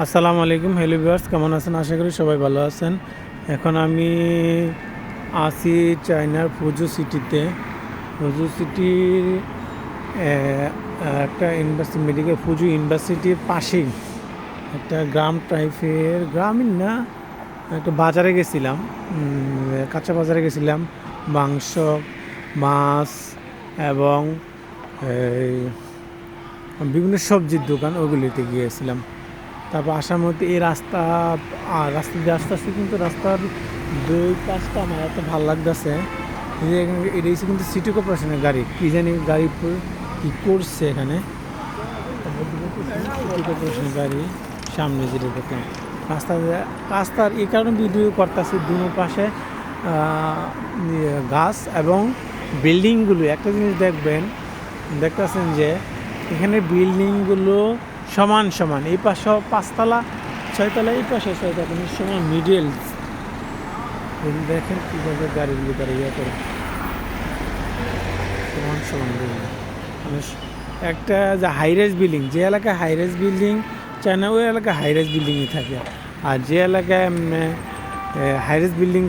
আসসালামু আলাইকুম, hello viewers, কেমন আছেন? আশা করি সবাই ভালো আছেন। এখন আমি আছি চায়নার ফুজু সিটিতে। ফুজু সিটির একটা ইউনিভার্সিটি, মেডিকেল ফুজু ইউনিভার্সিটির পাশেই একটা গ্রাম টাইপের, গ্রামীণ না, একটা বাজারে গেছিলাম, কাঁচা বাজারে গেছিলাম। মাংস, মাছ এবং এই বিভিন্ন সবজির দোকান, ওগুলিতে গিয়েছিলাম। তারপর আসার মধ্যে এই রাস্তা, রাস্তা দিয়ে আস্তে আস্তে কিন্তু রাস্তার দুই পাশটা আমার এত ভালো লাগতেছে। এটা হচ্ছে কিন্তু সিটি কর্পোরেশনের গাড়ি, কি জানি গাড়ি কি করছে এখানে। সিটি কর্পোরেশনের গাড়ি সামনে যেটা দেখলাম, রাস্তার এই কারণে ভিডিও করতেছি। দুনো পাশে গাছ এবং বিল্ডিংগুলো, একটা জিনিস দেখতেছেন যে এখানে বিল্ডিংগুলো সমান সমান, এই পাশে পাঁচতলা ছয়তলা, এই পাশে ছয়তলা, কিন্তু সমান মিডল। দেখেন কীভাবে গাড়িগুলো তারা ইয়ে করে সমান সমান বিল্ডিং। মানে একটা যে হাইরাইজ বিল্ডিং, যে এলাকায় হাইরাইজ বিল্ডিং চায় না, ওই এলাকায় হাইরাইজ বিল্ডিংই থাকে। আর যে এলাকায় হাইরাইজ বিল্ডিং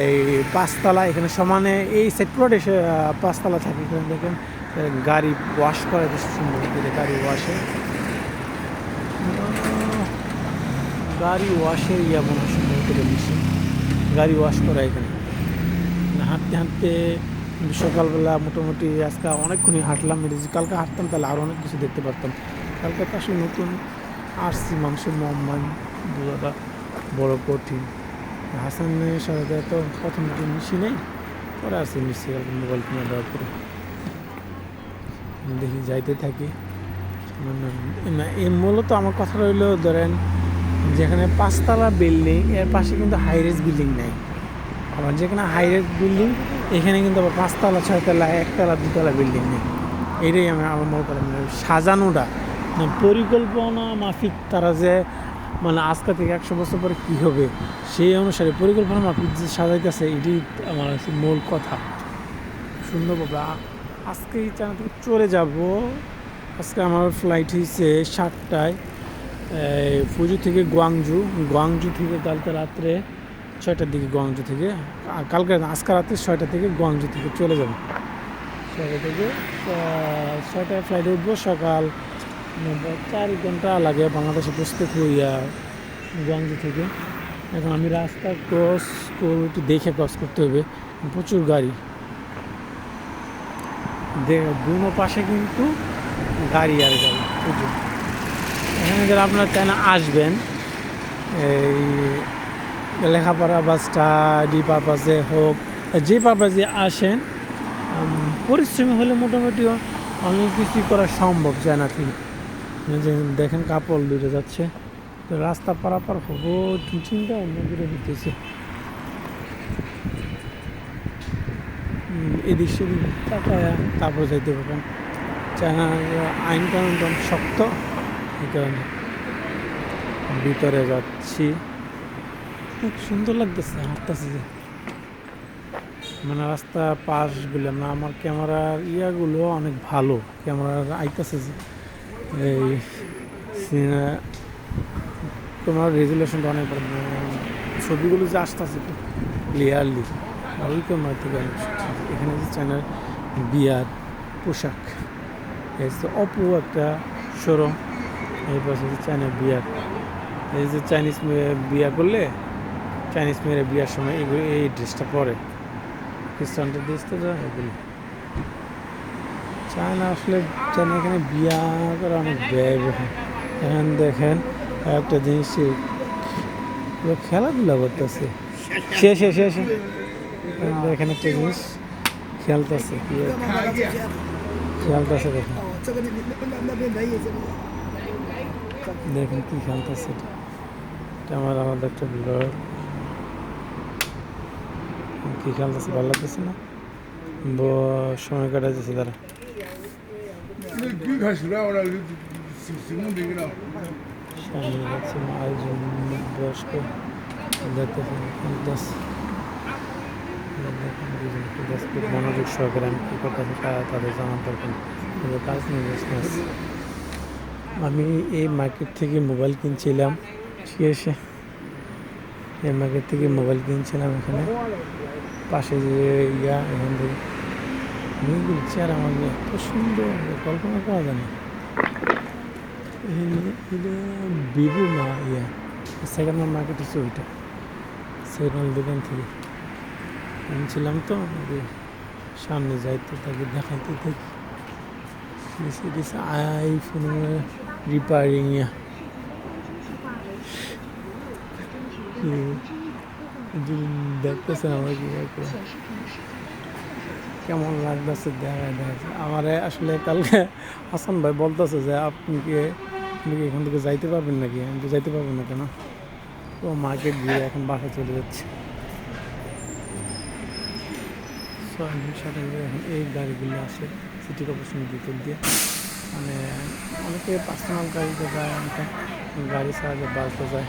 এই পাঁচতলা, এখানে সমানে এই সাইড প্লটে পাঁচতলা থাকে। এখানে দেখেন গাড়ি ওয়াশ করে, বেশ সুন্দর করে গাড়ি ওয়াশের মনে হয় সুন্দর করে বেশি গাড়ি ওয়াশ করা এখানে। হাঁটতে হাঁটতে সকালবেলা মোটামুটি আজকে অনেকক্ষণই হাঁটলাম। কালকে হাঁটতাম তাহলে আরও অনেক কিছু দেখতে পারতাম। কালকে তো আসলে নতুন আসছি, মাংস মহম্মান বোঝাটা বড় কঠিন। হাসানের সাথে তো প্রথম মিশি নেই, পরে আসছি মিশছি কালকে মোবাইল কিনে দেওয়ার পরে। দেখি যাইতে থাকি। মূলত আমার কথা রইল, ধরেন যেখানে পাঁচতলা বিল্ডিং, এর পাশে কিন্তু হাইরেজ বিল্ডিং নেই। আবার যেখানে হাইরেজ বিল্ডিং, এখানে কিন্তু আবার পাঁচতলা ছয়তলা একতলা দুতলা বিল্ডিং নেই। এটাই আমার মনে করেন সাজানোটা, পরিকল্পনা মাফিক তারা যে আজকে থেকে 100 বছর পরে কী হবে সেই অনুসারে পরিকল্পনা মাফিক যে সাজাইতেছে, এটি আমার হচ্ছে মূল কথা। সুন্দরভাবে আজকে এই চায়না থেকে চলে যাব। আজকে আমার ফ্লাইট হয়েছে 7টায়, ফুজু থেকে গোয়াংজু থেকে কালকে রাত্রে 6টার দিকে, আজকে রাত্রে 6টা থেকে গোয়াংজু থেকে চলে যাব। 6টা থেকে 6টায় ফ্লাইটে উঠবো। সকাল 4 ঘন্টা লাগে বাংলাদেশে বসতে হইয়া গোয়াংজু থেকে। এখন আমি রাস্তা একটু দেখে ক্রস করতে হবে, প্রচুর গাড়ি। দুনো পাশে কিন্তু গাড়ি আর গাড়ি প্রচুর। এখানে যারা আপনারা চায়না আসবেন, এই লেখাপড়া বা স্টাডি পারপাসে হোক, যে পারপাসে আসেন, পরিশ্রমী হলে মোটামুটি অনেক কিছুই করা সম্ভব চায়না থেকে। দেখেন কাপড় দুটো যাচ্ছে, রাস্তা পারাপার হবো চিন্তা অন্যদিকে দিতেছে। এদিক সেদিক তাকায় তারপর যাইতে পারবেন। চায়নার আইন কানুন অনেক শক্ত, এই কারণে ভিতরে যাচ্ছি। খুব সুন্দর লাগতেছে হাঁটতেছে যে, রাস্তা পাশগুলো আমার ক্যামেরার ইয়াগুলো অনেক ভালো, ক্যামেরার আইতেছে যে এই ক্যামেরার রেজুলেশনটা অনেক ভালো, ছবিগুলো যে আসতেছে ক্লিয়ারলি, ওই ক্যামেরা থেকে অনেক। এখানে যে চায়নার বিয়ার পোশাক, এই যে অপো একটা শোরুম, এই পাশে যে চায়না বিয়ার, এই যে চাইনিজ মেয়ে বিয়া করলে, চাইনিজ মেয়েরা বিয়ার সময় এগুলো এই ড্রেসটা পরে, খ্রিস্টানদের ড্রেস তো এগুলো। চায়না আসলে চায়না এখানে বিয়া করা অনেক ব্যয়বহুল। এখানে দেখেন একটা জিনিস, খেলাধুলা করতেছে, শেষে এখানে একটা জিনিস খেলতেছে, দেখেন কি খেলতেছে। এটা আমার আলাদা একটা ব্লগ, কি খেলতেছে ভালো লাগতেছে না, সময় কাটাচ্ছে তারা। সামনে যাচ্ছে আয়োজন বয়স্ক, মনোযোগ সহকারে আমি কী করতেছি তাদের জানার দরকার, কাজ নিয়ে আমি এই মার্কেট থেকে মোবাইল কিনছিলাম, ঠিক আছে। এই মার্কেট থেকে মোবাইল কিনছিলাম, এখানে পাশে যে এখান থেকে অনেকগুলো চেয়ার আমার এত সুন্দর কল্পনা করা যায় না। ভিভো না সেকেন্ড হ্যান্ড মার্কেট হচ্ছে ওইটা, সেকেন্ড হ্যান্ড দোকান থেকে কিনছিলাম। তো সামনে যাইতে তাকে দেখাইতে থাকি আইফোন রিপেয়ারিং দেখতেছেন আমার কি কেমন লাগতেছে, দেখাচ্ছে আমার। আসলে কালকে হাসান ভাই বলতেছে যে আপনি কি এখান থেকে যাইতে পারবেন নাকি, আমি তো যাইতে পারবো না কেন। তো মার্কেট ঘুরে এখন বাসা চলে যাচ্ছে। সাথে এখন এই গাড়িগুলো আছে সিটি কর্পোরেশনের ভিতর দিয়ে, মানে অনেকে পার্সোনাল গাড়িতে যায়, অনেকে গাড়ি ছাড়া বাসতে যায়।